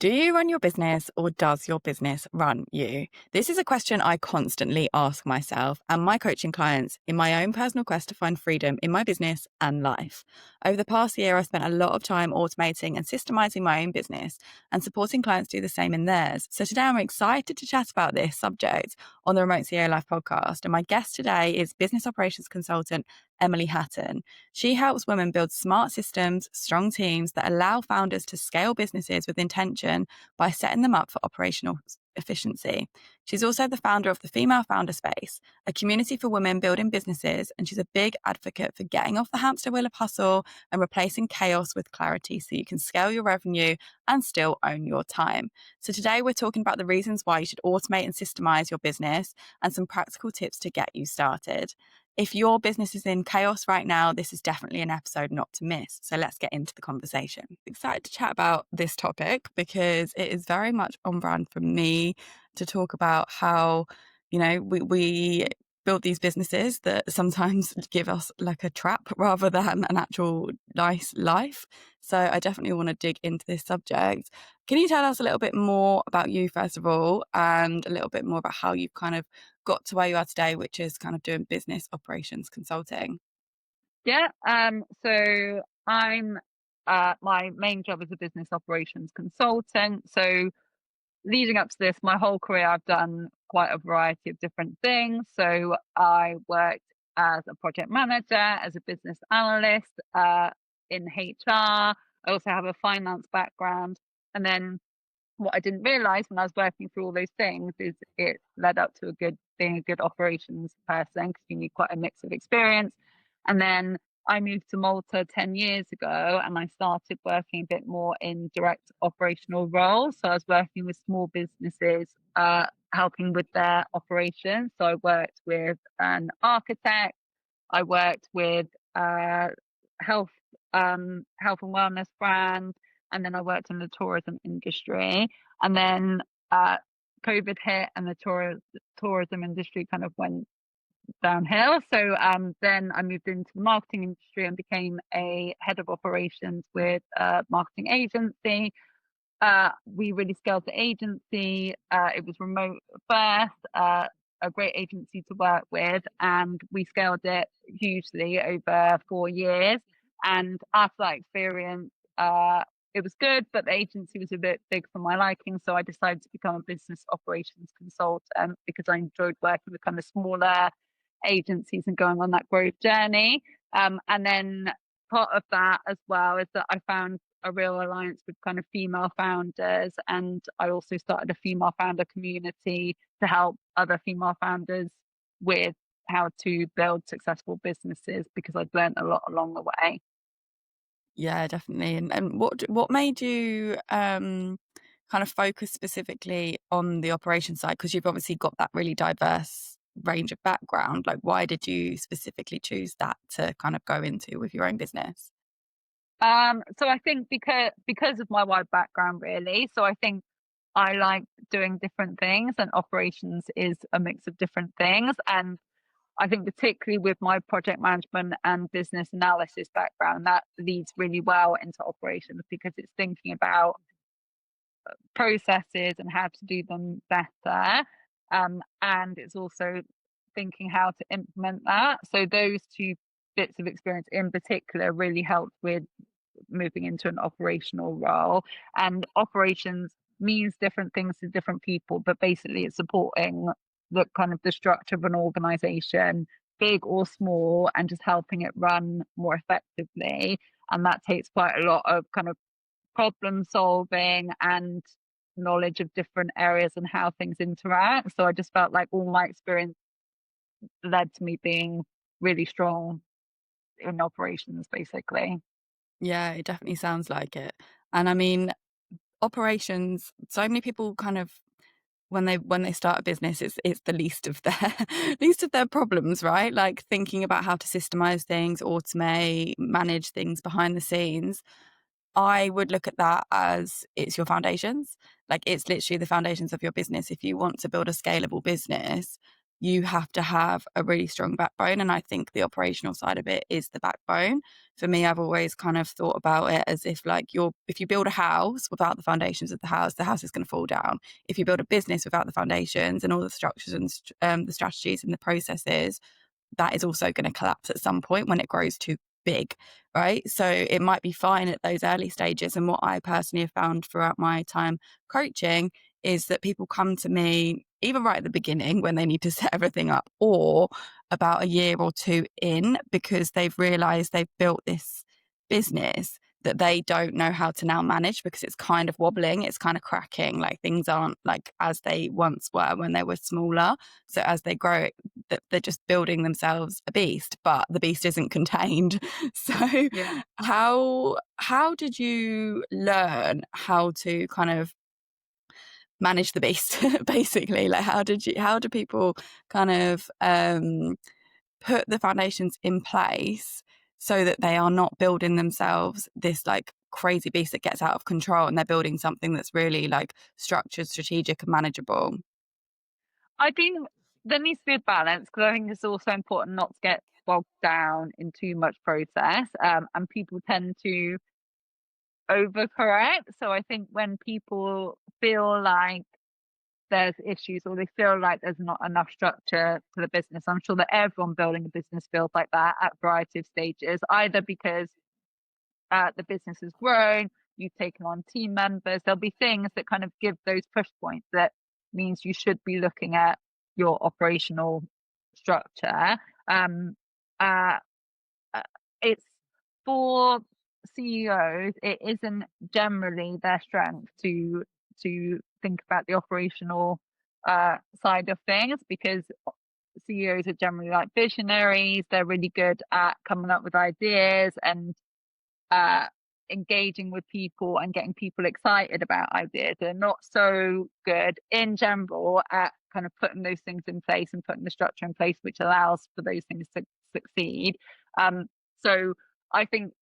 Do you run your business or does your business run you? This is a question I constantly ask myself and my coaching clients in my own personal quest to find freedom in my business and life. Over the past year, I've spent a lot of time automating and systemizing my own business and supporting clients do the same in theirs. So today I'm excited to chat about this subject on the Remote CEO Life podcast. And my guest today is business operations consultant Emily Hatton. She helps women build smart systems, strong teams that allow founders to scale businesses with intention by setting them up for operational efficiency. She's also the founder of the Female Founder Space, a community for women building businesses, and she's a big advocate for getting off the hamster wheel of hustle and replacing chaos with clarity so you can scale your revenue and still own your time. So today we're talking about the reasons why you should automate and systemize your business and some practical tips to get you started. If your business is in chaos right now, this is definitely an episode not to miss. So let's get into the conversation. Excited to chat about this topic because it is very much on brand for me to talk about how, we build these businesses that sometimes give us like a trap rather than an actual nice life. So I definitely want to dig into this subject. Can you tell us a little bit more about you, first of all, and a little bit more about how you've kind of got to where you are today, which is kind of doing business operations consulting? Yeah. So I'm my main job is a business operations consultant. So leading up to this, my whole career I've done quite a variety of different things. So I worked as a project manager, as a business analyst, in HR. I also have a finance background. And then what I didn't realize when I was working through all those things is it led up to a good being a good operations person because you need quite a mix of experience. And then I moved to Malta 10 years ago and I started working a bit more in direct operational roles. So I was working with small businesses, helping with their operations. So I worked with an architect, I worked with health health and wellness brand, and then I worked in the tourism industry. And then COVID hit, and the tourism industry kind of went downhill. So then I moved into the marketing industry and became a head of operations with a marketing agency. We really scaled the agency. It was remote first, a great agency to work with, and we scaled it hugely over 4 years. And after that experience, it was good, but the agency was a bit big for my liking. So I decided to become a business operations consultant because I enjoyed working with kind of smaller agencies and going on that growth journey. And then part of that as well is that I found a real alliance with kind of female founders. And I also started a female founder community to help other female founders with how to build successful businesses because I'd learned a lot along the way. Yeah, definitely. And what made you kind of focus specifically on the operation side? Because you've obviously got that really diverse range of background. Like, why did you specifically choose that to kind of go into with your own business? So I think because of my wide background, really. So I think I like doing different things, and operations is a mix of different things. And I think particularly with my project management and business analysis background, that leads really well into operations because it's thinking about processes and how to do them better. And it's also thinking how to implement that. So those two bits of experience in particular really helped with moving into an operational role. And operations means different things to different people, but basically it's supporting the kind of the structure of an organization, big or small, and just helping it run more effectively. And that takes quite a lot of kind of problem solving and knowledge of different areas and how things interact. So I just felt like all my experience led to me being really strong in operations, basically. Yeah, it definitely sounds like it. And I mean, operations, so many people kind of when they start a business, it's the least of their least of their problems, right? Like thinking about how to systemize things, automate, manage things behind the scenes. I would look at that as it's your foundations. Like it's literally the foundations of your business. If you want to build a scalable business, you have to have a really strong backbone. And I think the operational side of it is the backbone. For me, I've always kind of thought about it as if like if you build a house without the foundations of the house is going to fall down. If you build a business without the foundations and all the structures and the strategies and the processes, that is also going to collapse at some point when it grows too big, right? So it might be fine at those early stages. And what I personally have found throughout my time coaching is that people come to me either right at the beginning when they need to set everything up, or about a year or two in, because they've realized they've built this business that they don't know how to now manage because it's kind of wobbling, it's kind of cracking, like things aren't like as they once were when they were smaller. So as they grow, they're just building themselves a beast, but the beast isn't contained. So Yeah. how did you learn how to kind of manage the beast basically? Like how do people kind of put the foundations in place so that they are not building themselves this like crazy beast that gets out of control, and they're building something that's really like structured, strategic and manageable? I think there needs to be a balance, because I think it's also important not to get bogged down in too much process. And people tend to overcorrect. So I think when people feel like there's issues, or they feel like there's not enough structure to the business, I'm sure that everyone building a business feels like that at a variety of stages, either because the business has grown, you've taken on team members. There'll be things that kind of give those push points that means you should be looking at your operational structure. Um, uh, uh, it's for CEOs, it isn't generally their strength to think about the operational side of things, because CEOs are generally like visionaries. They're really good at coming up with ideas and uh, engaging with people and getting people excited about ideas. They're not so good in general at kind of putting those things in place and putting the structure in place which allows for those things to succeed. So I think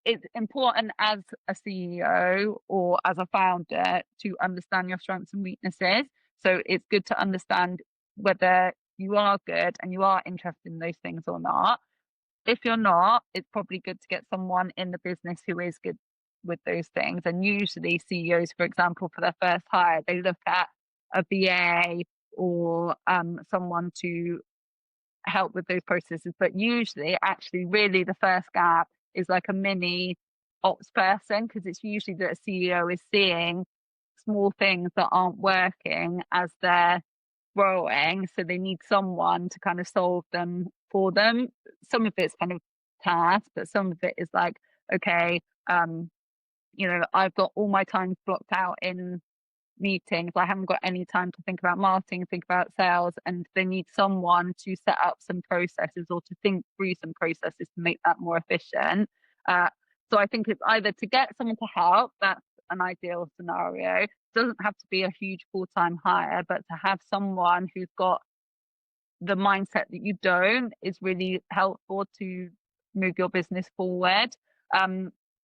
it's important as a CEO or as a founder to understand your strengths and weaknesses. So it's good to understand whether you are good and you are interested in those things or not. If you're not, it's probably good to get someone in the business who is good with those things. And usually CEOs, for example, for their first hire, they look at a BA or someone to help with those processes. But usually, actually, really the first gap is like a mini ops person, because it's usually that a CEO is seeing small things that aren't working as they're growing, so they need someone to kind of solve them for them. Some of it's kind of task, but some of it is like, okay, I've got all my time blocked out in meetings. I haven't got any time to think about marketing, think about sales, and they need someone to set up some processes or to think through some processes to make that more efficient. Uh, so I think it's either to get someone to help, that's an ideal scenario. It doesn't have to be a huge full-time hire, but to have someone who's got the mindset that you don't is really helpful to move your business forward.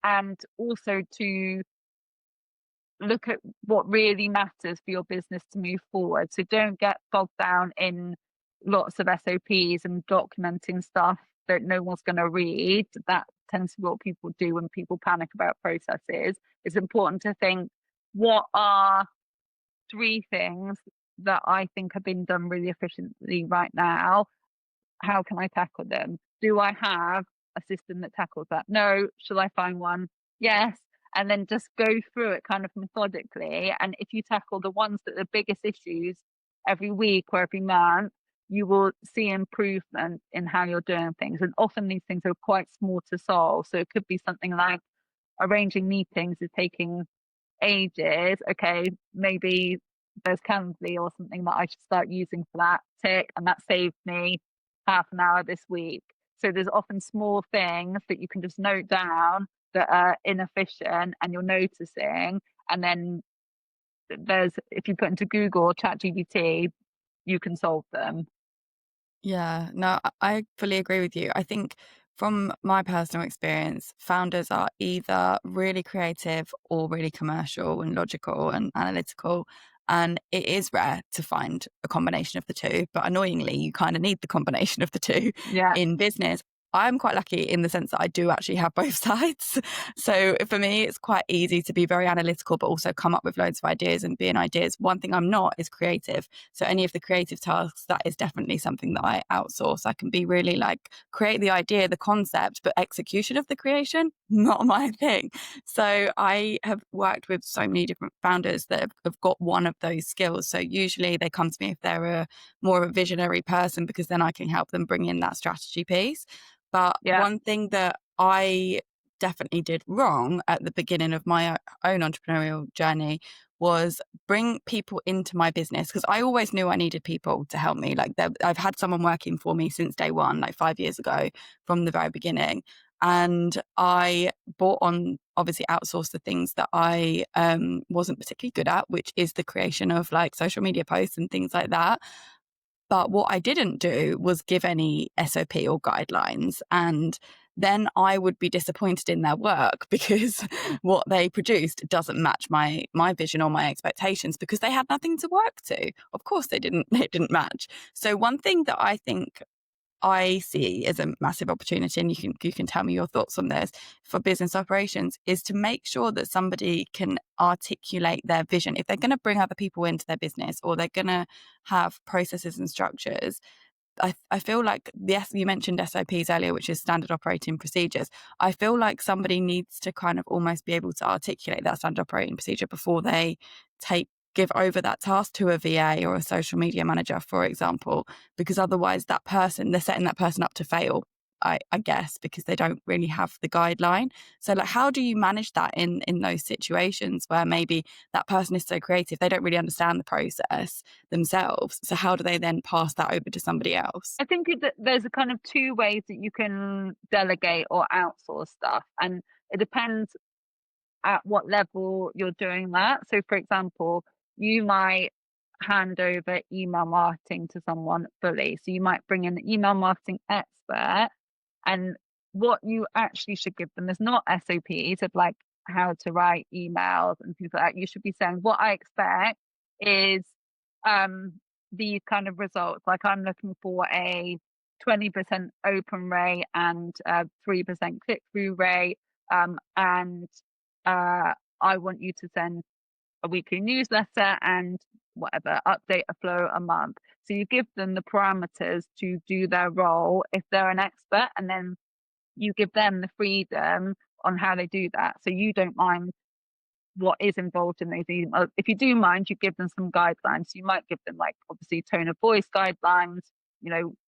And also to look at what really matters for your business to move forward. So don't get bogged down in lots of SOPs and documenting stuff that no one's going to read. That tends to be what people do when people panic about processes. It's important to think, what are 3 things that I think are being done really efficiently right now? How can I tackle them? Do I have a system that tackles that? No. Shall I find one? Yes. And then just go through it kind of methodically. And if you tackle the ones that are the biggest issues every week or every month, you will see improvement in how you're doing things. And often these things are quite small to solve. So it could be something like arranging meetings is taking ages. Okay, maybe there's Calendly or something that I should start using for that. Tick, and that saved me half an hour this week. So there's often small things that you can just note down that are inefficient and you're noticing. And then if you put into Google or ChatGPT, you can solve them. Yeah, no, I fully agree with you. I think from my personal experience, founders are either really creative or really commercial and logical and analytical. And it is rare to find a combination of the two, but annoyingly, you kind of need the combination of the two Yeah. in business. I'm quite lucky in the sense that I do actually have both sides. So for me, it's quite easy to be very analytical, but also come up with loads of ideas and be in ideas. One thing I'm not is creative. So any of the creative tasks, that is definitely something that I outsource. I can be really like create the idea, the concept, but execution of the creation, not my thing. So I have worked with so many different founders that have got one of those skills. So usually they come to me if they're more of a visionary person, because then I can help them bring in that strategy piece. But Yeah. one thing that I definitely did wrong at the beginning of my own entrepreneurial journey was bring people into my business, because I always knew I needed people to help me. Like I've had someone working for me since day one, like 5 years ago, from the very beginning. And I bought on, obviously outsourced the things that I wasn't particularly good at, which is the creation of like social media posts and things like that. But what I didn't do was give any SOP or guidelines. And then I would be disappointed in their work because what they produced doesn't match my vision or my expectations, because they had nothing to work to. Of course they didn't match. So one thing that I think I see as a massive opportunity, and you can tell me your thoughts on this, for business operations, is to make sure that somebody can articulate their vision. If they're going to bring other people into their business, or they're going to have processes and structures, I feel like, yes, you mentioned SOPs earlier, which is standard operating procedures. I feel like somebody needs to kind of almost be able to articulate that standard operating procedure before they give over that task to a VA or a social media manager, for example, because otherwise they're setting that person up to fail, I guess, because they don't really have the guideline. So like, how do you manage that in those situations where maybe that person is so creative, they don't really understand the process themselves? So how do they then pass that over to somebody else? I think there's a kind of two ways that you can delegate or outsource stuff, and it depends at what level you're doing that. So, for example, you might hand over email marketing to someone fully. So, you might bring in an email marketing expert, and what you actually should give them is not SOPs of like how to write emails and things like that. You should be saying, what I expect is um, these kind of results. Like, I'm looking for a 20% open rate and 3% click through rate. And I want you to send a weekly newsletter and whatever, update a flow a month. So you give them the parameters to do their role if they're an expert, and then you give them the freedom on how they do that. So you don't mind what is involved in those emails. If you do mind, you give them some guidelines. You might give them, like, obviously tone of voice guidelines,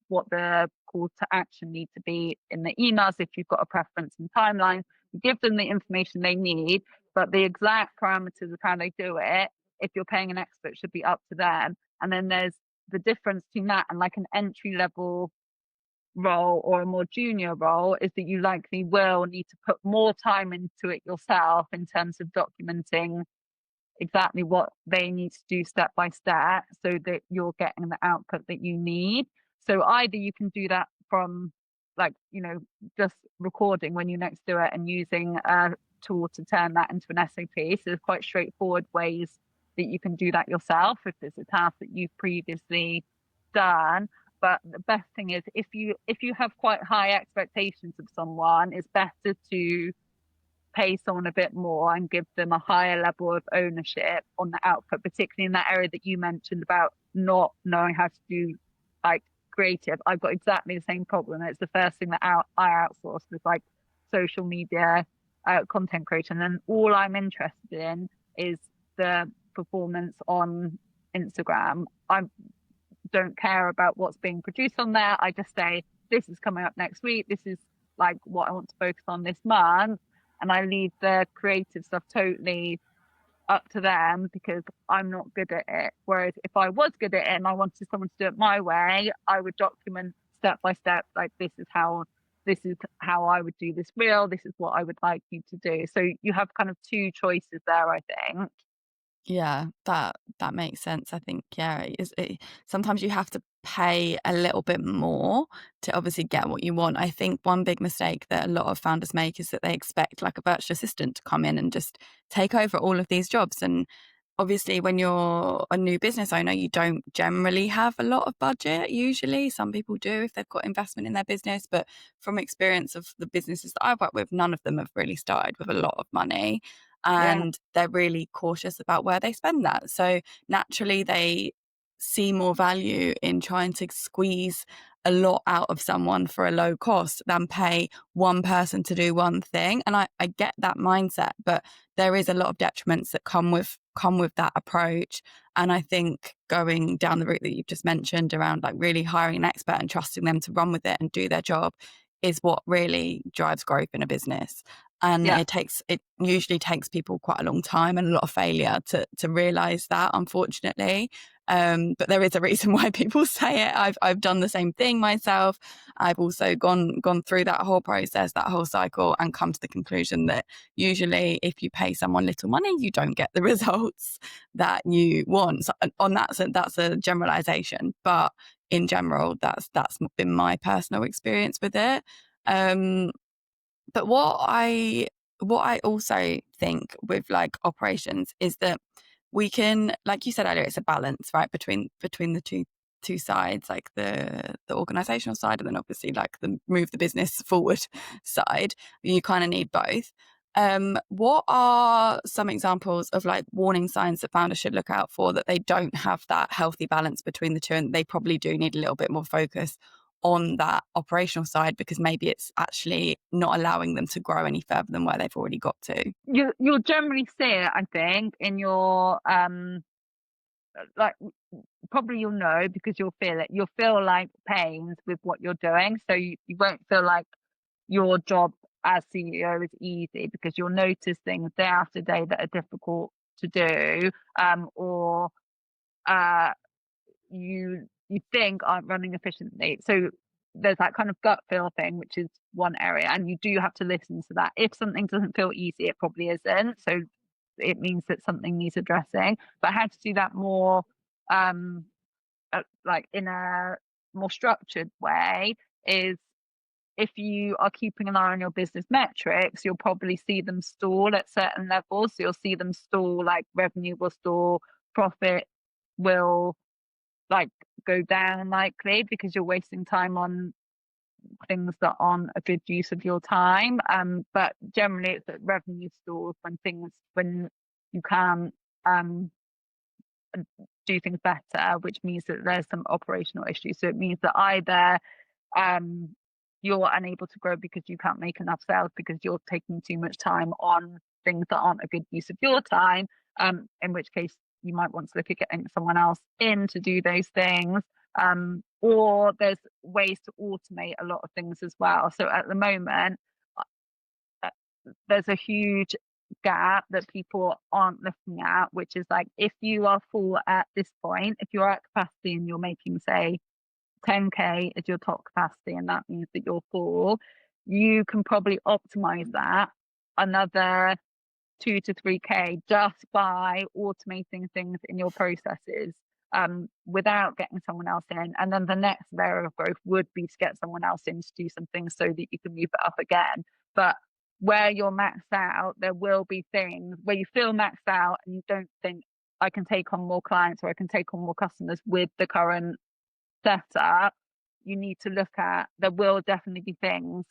what the call to action need to be in the emails. If you've got a preference in timeline, you give them the information they need, but the exact parameters of how they do it, if you're paying an expert, should be up to them. And then there's the difference between that and like an entry level role or a more junior role is that you likely will need to put more time into it yourself in terms of documenting exactly what they need to do step by step so that you're getting the output that you need. So either you can do that from, like, just recording when you next do it and using a tool to turn that into an SOP. So there's quite straightforward ways that you can do that yourself if there's a task that you've previously done. But the best thing is, if you have quite high expectations of someone, it's better to pay someone a bit more and give them a higher level of ownership on the output, particularly in that area that you mentioned about not knowing how to do like creative. I've got exactly the same problem. It's the first thing that I outsourced was like social media content creation, and all I'm interested in is the performance on Instagram. I don't care about what's being produced on there. I just say, this is coming up next week. This is like what I want to focus on this month. And I leave the creative stuff totally up to them because I'm not good at it. Whereas if I was good at it and I wanted someone to do it my way, I would document step by step, like, this is how I would do this reel. This is what I would like you to do. So you have kind of two choices there, I think. Yeah, that makes sense. I think, yeah, sometimes you have to pay a little bit more to obviously get what you want. I think one big mistake that a lot of founders make is that they expect like a virtual assistant to come in and just take over all of these jobs. And obviously when you're a new business owner, you don't generally have a lot of budget. Usually some people do if they've got investment in their business, but from experience of the businesses that I've worked with, none of them have really started with a lot of money, Yeah, and they're really cautious about where they spend that. So naturally they see more value in trying to squeeze a lot out of someone for a low cost than pay one person to do one thing. And I get that mindset, but there is a lot of detriments that come with that approach. And I think going down the route that you've just mentioned around like really hiring an expert and trusting them to run with it and do their job is what really drives growth in a business. And yeah. it usually takes people quite a long time and a lot of failure to realize that, unfortunately. But there is a reason why people say it. I've done the same thing myself. I've also gone through that whole process, that whole cycle, and come to the conclusion that usually if you pay someone little money, you don't get the results that you want. So on that sense, that's a generalization, but in general, that's been my personal experience with it. But what I also think with like operations is that we can, like you said earlier, it's a balance, right, between the two sides, like the organizational side, and then obviously like the move the business forward side. You kind of need both. What are some examples of like warning signs that founders should look out for that they don't have that healthy balance between the two, and they probably do need a little bit more focus on that operational side because maybe it's actually not allowing them to grow any further than where they've already got to? You'll generally see it, I think, in your like probably you'll know because you'll feel it. You'll feel like pains with what you're doing, so you won't feel like your job as CEO is easy because you'll notice things day after day that are difficult to do, or uh, you think aren't running efficiently. So there's that kind of gut feel thing, which is one area, and you do have to listen to that. If something doesn't feel easy, it probably isn't. So it means that something needs addressing. But how to do that more, um, like in a more structured way, is if you are keeping an eye on your business metrics, you'll probably see them stall at certain levels. So you'll see them stall, like revenue will stall, profit will like go down likely because you're wasting time on things that aren't a good use of your time. But generally it's that revenue stalls when you can um do things better, which means that there's some operational issues. So it means that either um you're unable to grow because you can't make enough sales because you're taking too much time on things that aren't a good use of your time, in which case you might want to look at getting someone else in to do those things, or there's ways to automate a lot of things as well. So at the moment uh, there's a huge gap that people aren't looking at, which is like if you are full at this point, if you're at capacity and you're making say 10k is your top capacity and that means that you're full, you can probably optimize that another 2 to 3k just by automating things in your processes, without getting someone else in. And then the next layer of growth would be to get someone else in to do some things so that you can move it up again. But where you're maxed out, there will be things where you feel maxed out and you don't think I can take on more clients or I can take on more customers with the current setup. You need to look at, there will definitely be things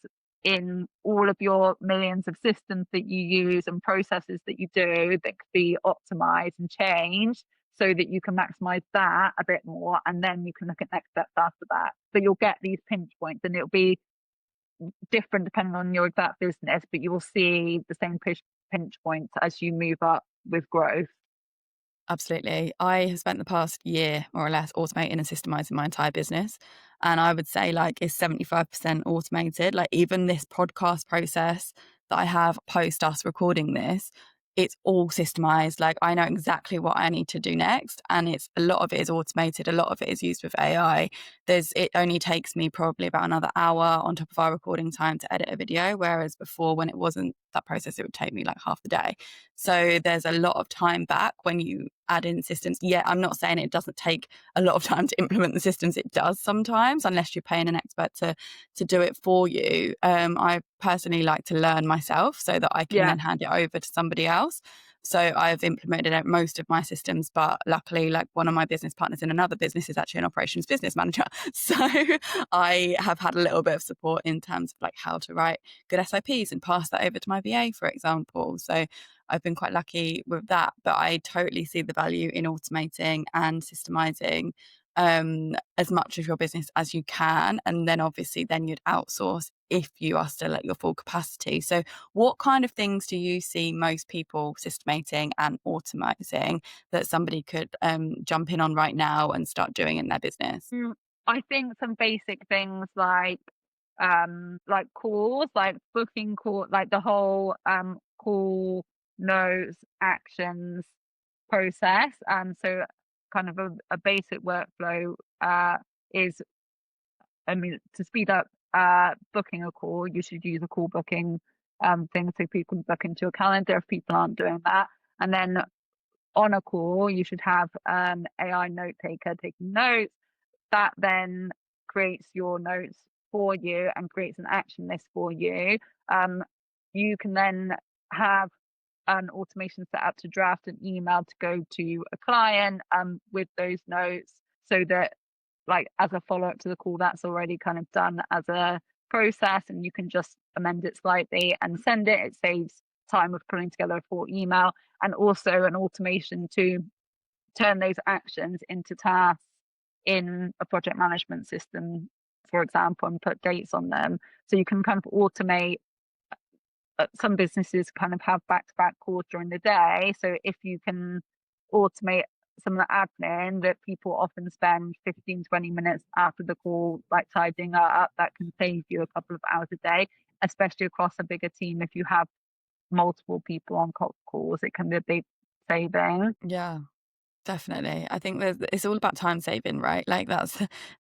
in all of your millions of systems that you use and processes that you do that could be optimized and changed so that you can maximize that a bit more, and then you can look at next steps after that. So you'll get these pinch points and it'll be different depending on your exact business, but you will see the same pinch points as you move up with growth. Absolutely. I have spent the past year, more or less, automating and systemizing my entire business. And I would say like it's 75% automated. Like even this podcast process that I have post us recording this, it's all systemized. Like I know exactly what I need to do next. And it's a lot of it is automated. A lot of it is used with AI. It only takes me probably about another hour on top of our recording time to edit a video. Whereas before, when it wasn't that process, it would take me like half the day. So there's a lot of time back when you add in systems. Yeah, I'm not saying it doesn't take a lot of time to implement the systems. It does sometimes, unless you're paying an expert to do it for you. I personally like to learn myself so that I can Yeah. then hand it over to somebody else. So I've implemented most of my systems, but luckily, like one of my business partners in another business is actually an operations business manager. So I have had a little bit of support in terms of like how to write good SOPs and pass that over to my VA, for example. So I've been quite lucky with that, but I totally see the value in automating and systemizing as much of your business as you can. And then obviously then you'd outsource if you are still at your full capacity. So what kind of things do you see most people systemating and automating that somebody could jump in on right now and start doing in their business? I think some basic things like calls, like booking call, like the whole call notes actions process. So kind of a basic workflow is, I mean, to speed up booking a call, you should use a call booking thing so people can book into your calendar if people aren't doing that. And then on a call, you should have an AI note taker taking notes that then creates your notes for you and creates an action list for you. You can then have an automation set up to draft an email to go to a client with those notes, so that like as a follow-up to the call, that's already kind of done as a process, and you can just amend it slightly and send it. It saves time of putting together a full email, and also an automation to turn those actions into tasks in a project management system, for example, and put dates on them. So you can kind of automate. Some businesses kind of have back-to-back calls during the day. So if you can automate some of the admin that people often spend 15-20 minutes after the call, like tidying up, that can save you a couple of hours a day, especially across a bigger team. If you have multiple people on calls, it can be a big saving. Yeah. Definitely. I think it's all about time saving, right? Like that's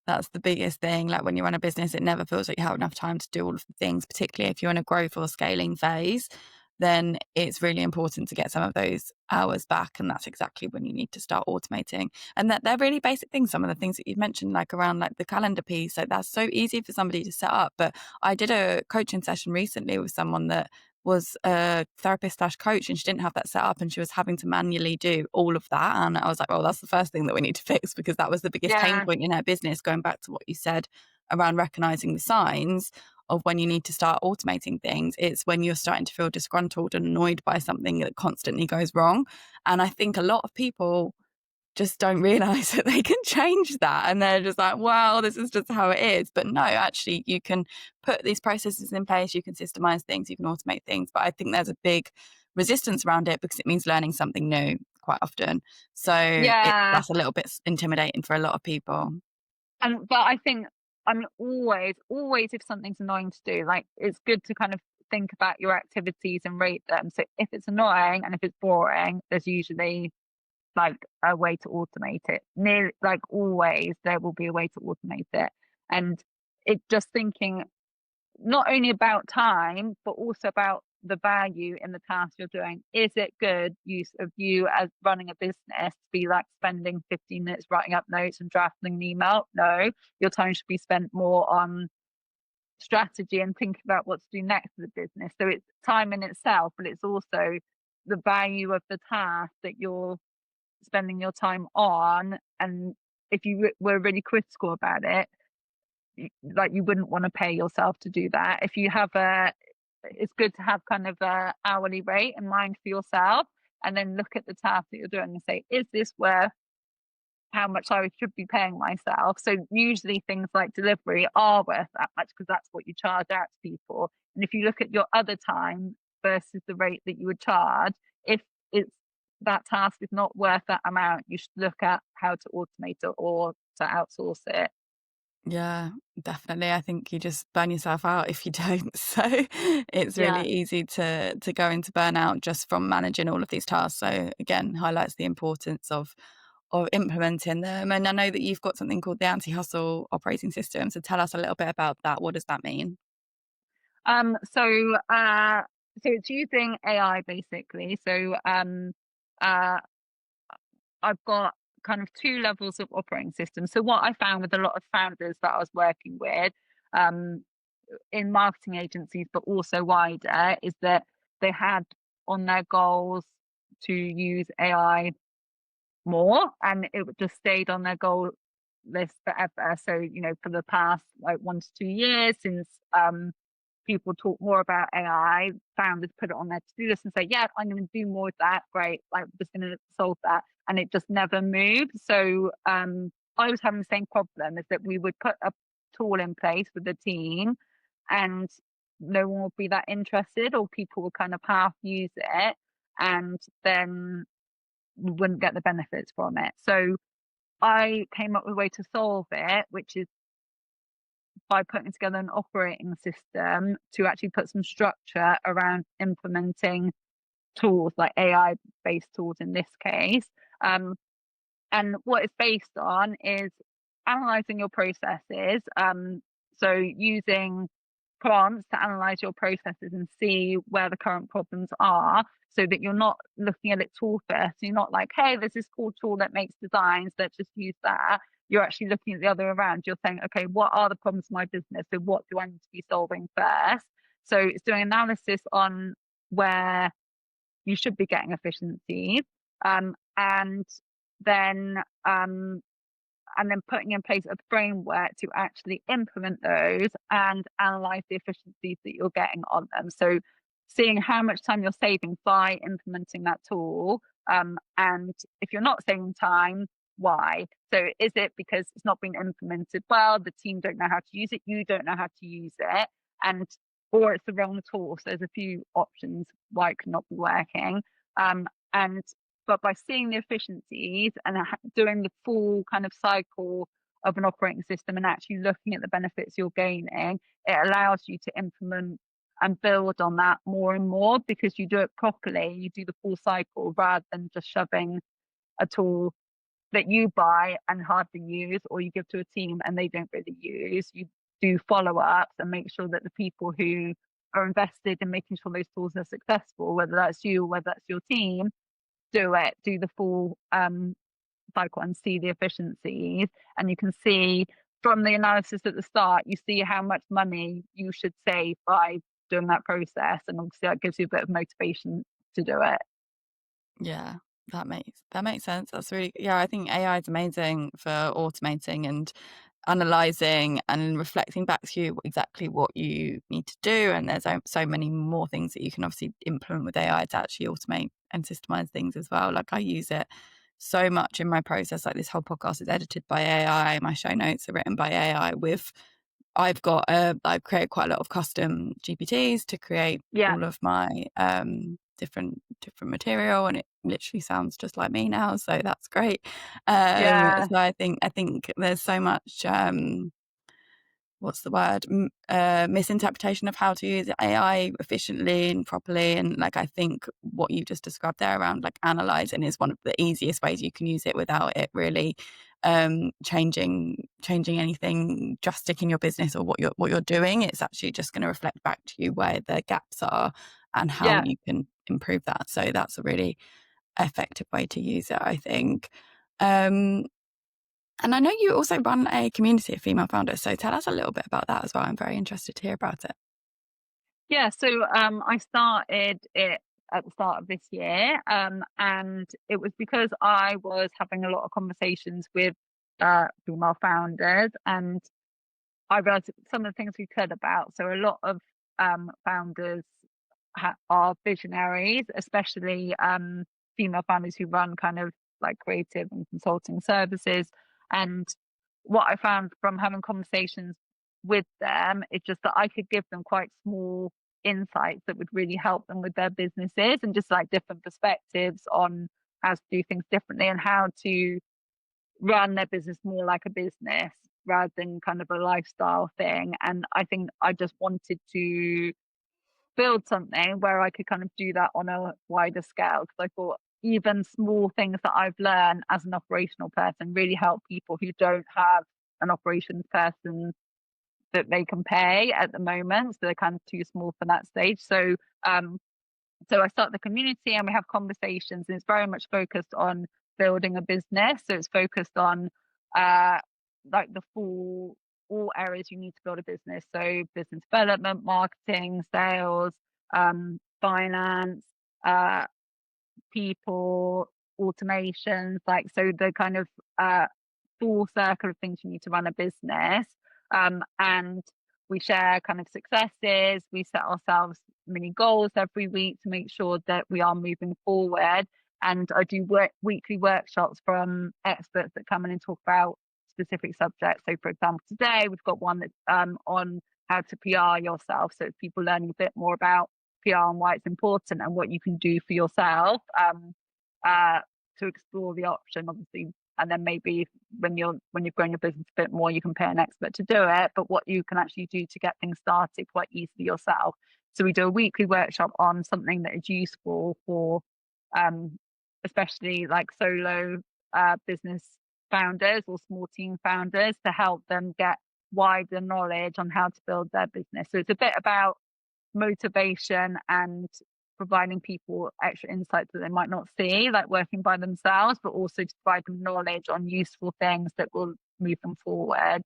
the biggest thing. Like when you run a business, it never feels like you have enough time to do all of the things, particularly if you're in a growth or scaling phase, then it's really important to get some of those hours back. And that's exactly when you need to start automating. And that they're really basic things. Some of the things that you've mentioned, like around like the calendar piece, like that's so easy for somebody to set up. But I did a coaching session recently with someone that was a therapist slash coach, and she didn't have that set up and she was having to manually do all of that. And I was like, well, that's the first thing that we need to fix, because that was the biggest pain Yeah, point in her business, going back to what you said around recognizing the signs of when you need to start automating things. It's when you're starting to feel disgruntled and annoyed by something that constantly goes wrong. And I think a lot of people just don't realize that they can change that, and they're just like, well, this is just how it is. But no, actually you can put these processes in place, you can systemize things, you can automate things, but I think there's a big resistance around it because it means learning something new quite often. So yeah. that's a little bit intimidating for a lot of people. And but I think, I mean, always if something's annoying to do, like it's good to kind of think about your activities and rate them. So if it's annoying and if it's boring, there's usually like a way to automate it. Nearly like always there will be a way to automate it. And it just thinking not only about time, but also about the value in the task you're doing. Is it good use of you as running a business to be like spending 15 minutes writing up notes and drafting an email? No, your time should be spent more on strategy and thinking about what to do next for the business. So it's time in itself, but it's also the value of the task that you're spending your time on. And if you were really critical about it, like you wouldn't want to pay yourself to do that. If you have a, it's good to have kind of a hourly rate in mind for yourself, and then look at the task that you're doing and say, is this worth how much I should be paying myself? So usually things like delivery are worth that much because that's what you charge out to people. And if you look at your other time versus the rate that you would charge, if it's that task is not worth that amount, you should look at how to automate it or to outsource it. Yeah, definitely. I think you just burn yourself out if you don't. So it's Yeah. really easy to go into burnout just from managing all of these tasks. So again, highlights the importance of implementing them. And I know that you've got something called the anti-hustle operating system. So tell us a little bit about that. What does that mean? Um, so uh, so it's using AI basically. Uh, I've got kind of two levels of operating system. So what I found with a lot of founders that I was working with, um, in marketing agencies, but also wider, is that they had on their goals to use AI more, and it just stayed on their goal list forever. So, for the past like 1 to 2 years, since people talk more about AI, founders put it on their to-do list and say, yeah, I'm going to do more with that. Great. Like, we're just going to solve that. And it just never moved. So I was having the same problem, is that we would put a tool in place with the team and no one would be that interested, or people would kind of half use it, and then we wouldn't get the benefits from it. So I came up with a way to solve it, which is by putting together an operating system to actually put some structure around implementing tools, like AI based tools in this case. And what it's based on is analyzing your processes. So using prompts to analyze your processes and see where the current problems are, so that you're not looking at it tool first. You're not like, hey, there's this cool tool that makes designs, let's just use that. You're actually looking at the other way around. You're saying, okay, what are the problems in my business? So what do I need to be solving first? So it's doing analysis on where you should be getting efficiencies, and then putting in place a framework to actually implement those and analyze the efficiencies that you're getting on them. So seeing how much time you're saving by implementing that tool, and if you're not saving time, why? So is it because it's not been implemented well, the team don't know how to use it, you don't know how to use it, and or it's the wrong tool? So there's a few options why it could not be working. And but by seeing the efficiencies and doing the full kind of cycle of an operating system and actually looking at the benefits you're gaining, it allows you to implement and build on that more and more, because you do it properly. You do the full cycle rather than just shoving a tool that you buy and hardly use, or you give to a team and they don't really use. You do follow-ups and make sure that the people who are invested in making sure those tools are successful, whether that's you or whether that's your team, do the full cycle and see the efficiencies. And you can see from the analysis at the start, you see how much money you should save by doing that process, and obviously that gives you a bit of motivation to do it. Yeah, that makes sense. That's really, yeah, I think AI is amazing for automating and analyzing and reflecting back to you exactly what you need to do. And there's so many more things that you can obviously implement with AI to actually automate and systemize things as well. Like, I use it so much in my process. Like, this whole podcast is edited by AI. My show notes are written by AI. I've created quite a lot of custom GPTs to create Yeah, all of my different material, and it literally sounds just like me now, so that's great. yeah, So I think there's so much what's the word, misinterpretation of how to use AI efficiently and properly. And like, I think what you just described there around like analyzing is one of the easiest ways you can use it without it really changing anything drastic in your business or what you're doing. It's actually just going to reflect back to you where the gaps are and how yeah. you can improve that. So that's a really effective way to use it, I think. And I know you also run a community of female founders, so tell us a little bit about that as well. I'm very interested to hear about it. Yeah, so I started it at the start of this year, and it was because I was having a lot of conversations with female founders, and I realized some of the things we could about. So a lot of founders are visionaries, especially female founders who run kind of like creative and consulting services. And what I found from having conversations with them is just that I could give them quite small insights that would really help them with their businesses, and just like different perspectives on how to do things differently and how to run their business more like a business rather than kind of a lifestyle thing. And I think I just wanted to build something where I could kind of do that on a wider scale, because I thought even small things that I've learned as an operational person really help people who don't have an operations person that they can pay at the moment. So they're kind of too small for that stage. So I start the community and we have conversations, and it's very much focused on building a business. So it's focused on like the full all areas you need to build a business. So business development, marketing, sales, finance, uh, people, automations, like, so the kind of full circle of things you need to run a business. And we share kind of successes. We set ourselves mini goals every week to make sure that we are moving forward. And I do weekly workshops from experts that come in and talk about specific subjects. So, for example, today we've got one that's on how to PR yourself. So it's people learning a bit more about PR and why it's important and what you can do for yourself to explore the option, obviously. And then maybe when you've grown your business a bit more, you can pay an expert to do it. But what you can actually do to get things started quite easily yourself. So we do a weekly workshop on something that is useful for, especially like solo business founders or small team founders, to help them get wider knowledge on how to build their business. So it's a bit about motivation and providing people extra insights that they might not see, like working by themselves, but also to provide them knowledge on useful things that will move them forward.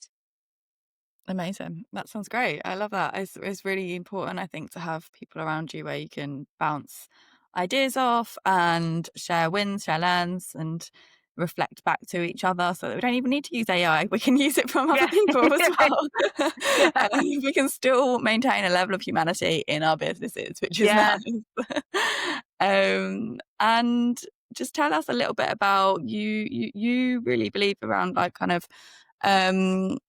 Amazing. That sounds great. I love that. It's really important, I think, to have people around you where you can bounce ideas off and share wins, share learns, and reflect back to each other so that we don't even need to use AI. We can use it from other Yeah. people as well. Yeah. We can still maintain a level of humanity in our businesses, which is Yeah. nice. And just tell us a little bit about you really believe around like kind of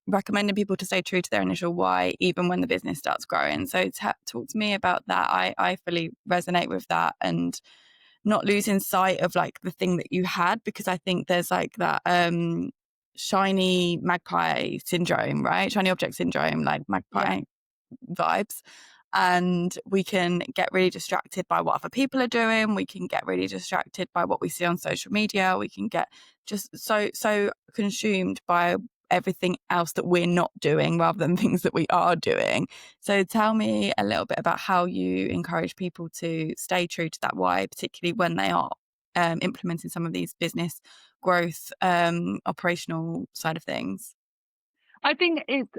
recommending people to stay true to their initial why even when the business starts growing. So talk to me about that. I fully resonate with that, and not losing sight of like the thing that you had, because I think there's like that shiny magpie syndrome, right? Shiny object syndrome, like Yeah. magpie vibes. And we can get really distracted by what other people are doing. We can get really distracted by what we see on social media. We can get just so consumed by everything else that we're not doing rather than things that we are doing. So tell me a little bit about how you encourage people to stay true to that why, particularly when they are implementing some of these business growth operational side of things. I think it's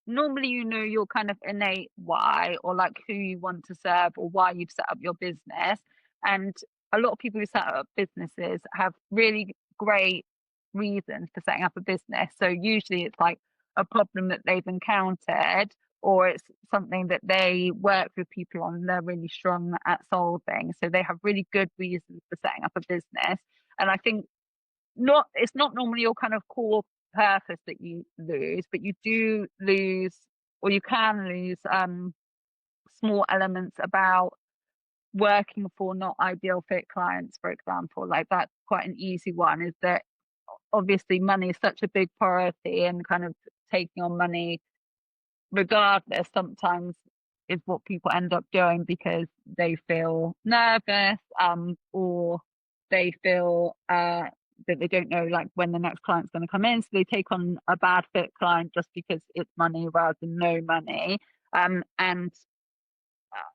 normally, your kind of innate why, or like who you want to serve, or why you've set up your business. And a lot of people who set up businesses have really great reasons for setting up a business. So usually it's like a problem that they've encountered, or it's something that they work with people on and they're really strong at solving. So they have really good reasons for setting up a business. And I think it's not normally your kind of core purpose that you lose, but you do lose, or you can lose, small elements about working for not ideal fit clients, for example. Like that's quite an easy one, is that obviously money is such a big priority, and kind of taking on money regardless sometimes is what people end up doing because they feel nervous, or they feel that they don't know like when the next client's going to come in, so they take on a bad fit client just because it's money rather than no money. And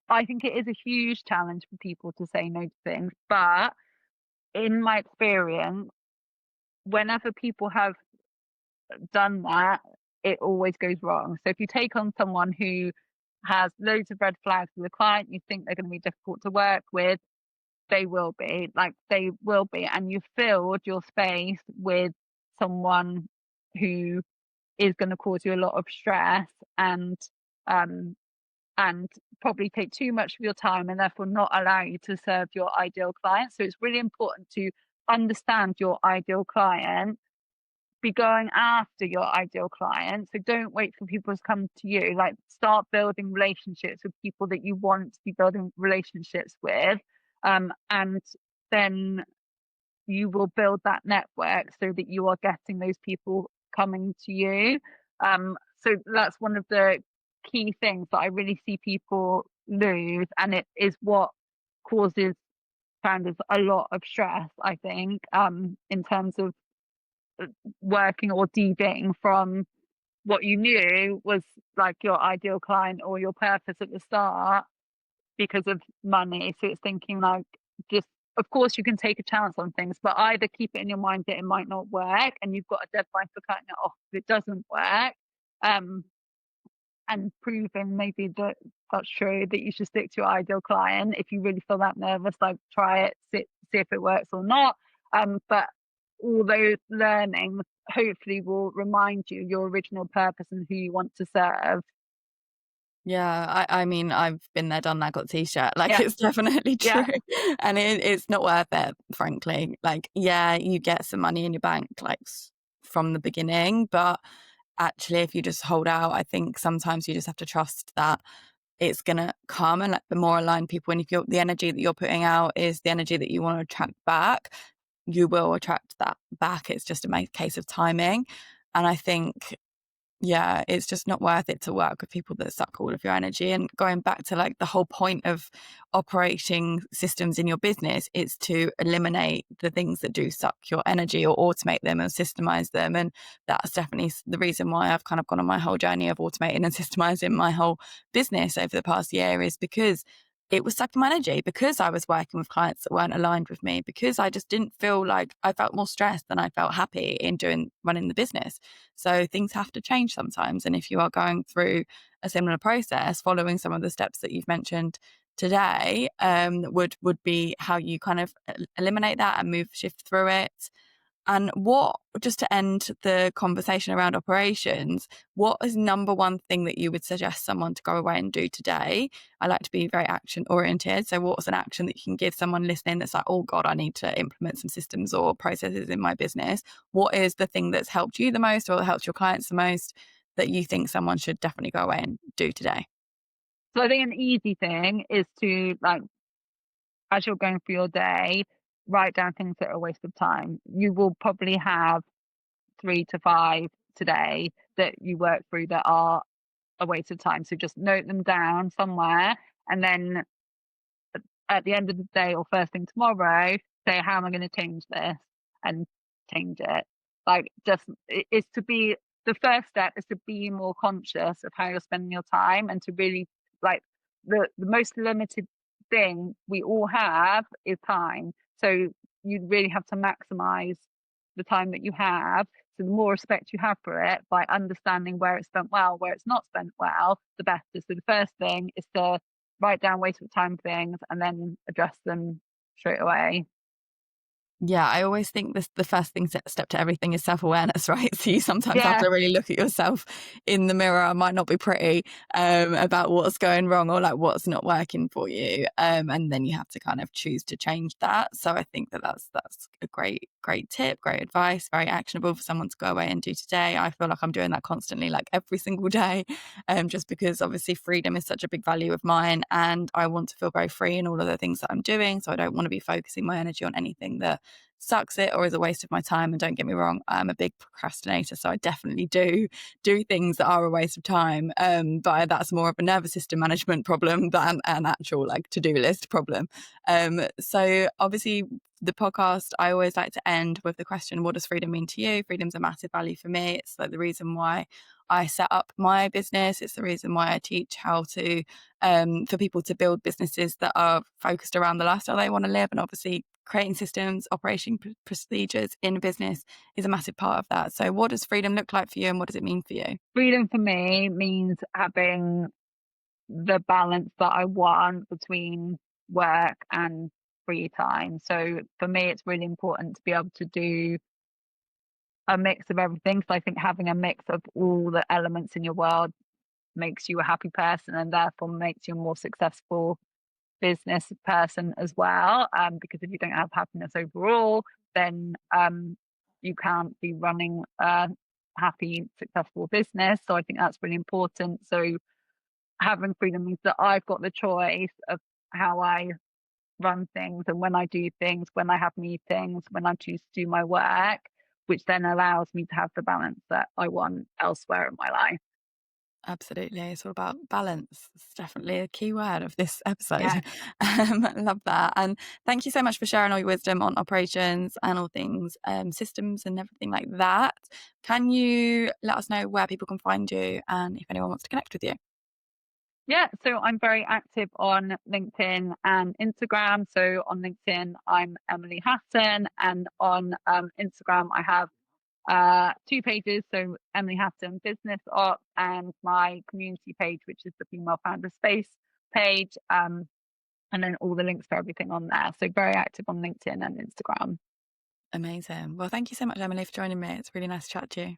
I think it is a huge challenge for people to say no to things, but in my experience, whenever people have done that, it always goes wrong. So if you take on someone who has loads of red flags with a client, you think they're going to be difficult to work with, they will be. Like they will be. And you filled your space with someone who is going to cause you a lot of stress, um and probably take too much of your time, and therefore not allow you to serve your ideal client. So it's really important to understand your ideal client, be going after your ideal client. So don't wait for people to come to you. Like start building relationships with people that you want to be building relationships with. And then you will build that network so that you are getting those people coming to you. So that's one of the key things that I really see people lose. And it is what causes founders a lot of stress, I think, in terms of working or deviating from what you knew was like your ideal client or your purpose at the start because of money. So it's thinking like, just, of course you can take a chance on things, but either keep it in your mind that it might not work and you've got a deadline for cutting it off if it doesn't work, um and proving maybe that that's true, that you should stick to your ideal client. If you really feel that nervous, like try it, see if it works or not. But all those learnings hopefully will remind you your original purpose and who you want to serve. Yeah, I mean, I've been there, done that, got the T-shirt. Like, Yeah, it's definitely yeah. true, and it's not worth it, frankly. Like, yeah, you get some money in your bank, like, from the beginning, but actually, if you just hold out, I think sometimes you just have to trust that it's gonna come, and, like, the more aligned people, and if the energy that you're putting out is the energy that you wanna attract back, you will attract that back. It's just a case of timing, and I think yeah, it's just not worth it to work with people that suck all of your energy. And going back to like the whole point of operating systems in your business is to eliminate the things that do suck your energy or automate them and systemize them. And that's definitely the reason why I've kind of gone on my whole journey of automating and systemizing my whole business over the past year, is because it was sucking my energy, because I was working with clients that weren't aligned with me, because I just didn't feel like, I felt more stressed than I felt happy in running the business. So things have to change sometimes. And if you are going through a similar process, following some of the steps that you've mentioned today, would be how you kind of eliminate that and shift through it. And just to end the conversation around operations, what is number one thing that you would suggest someone to go away and do today? I like to be very action oriented. So what's an action that you can give someone listening that's like, oh God, I need to implement some systems or processes in my business? What is the thing that's helped you the most, or that helped your clients the most, that you think someone should definitely go away and do today? So I think an easy thing is to, like, as you're going through your day, write down things that are a waste of time. You will probably have 3 to 5 today that you work through that are a waste of time. So just note them down somewhere, and then at the end of the day or first thing tomorrow, say, how am I going to change this, and change it. Like, just it's to be, the first step is to be more conscious of how you're spending your time, and to really, like, the most limited thing we all have is time. So you really have to maximize the time that you have. So the more respect you have for it, by understanding where it's spent well, where it's not spent well, the better. So the first thing is to write down waste of time things and then address them straight away. Yeah, I always think the first thing, step to everything, is self-awareness, right? So you sometimes have Yeah. to really look at yourself in the mirror. It might not be pretty, about what's going wrong or like what's not working for you. And then you have to kind of choose to change that. So I think that's a great tip, great advice, very actionable for someone to go away and do today. I feel like I'm doing that constantly, like every single day, just because obviously freedom is such a big value of mine, and I want to feel very free in all of the things that I'm doing. So I don't want to be focusing my energy on anything that sucks it or is a waste of my time. And don't get me wrong, I'm a big procrastinator, so I definitely do things that are a waste of time, but that's more of a nervous system management problem than an actual like to-do list problem. So obviously the podcast, I always like to end with the question, what does freedom mean to you? Freedom's a massive value for me. It's like the reason why I set up my business. It's the reason why I teach how to for people to build businesses that are focused around the lifestyle they want to live. And obviously creating systems, operation procedures in a business is a massive part of that. So what does freedom look like for you, and what does it mean for you? Freedom for me means having the balance that I want between work and free time. So for me, it's really important to be able to do a mix of everything. So I think having a mix of all the elements in your world makes you a happy person, and therefore makes you a more successful business person as well. Because if you don't have happiness overall, then you can't be running a happy, successful business. So I think that's really important. So having freedom means that I've got the choice of how I run things and when I do things, when I have meetings, when I choose to do my work, which then allows me to have the balance that I want elsewhere in my life. Absolutely. It's all about balance. It's definitely a key word of this episode. Yeah. Love that. And thank you so much for sharing all your wisdom on operations and all things systems and everything like that. Can you let us know where people can find you and if anyone wants to connect with you? Yeah, so I'm very active on LinkedIn and Instagram. So on LinkedIn, I'm Emily Hatton, and on Instagram, I have two pages. So Emily Hatton Business Op and my community page, which is the Female Founder Space page. And then all the links for everything on there. So very active on LinkedIn and Instagram. Amazing. Well, thank you so much, Emily, for joining me. It's really nice to chat to you.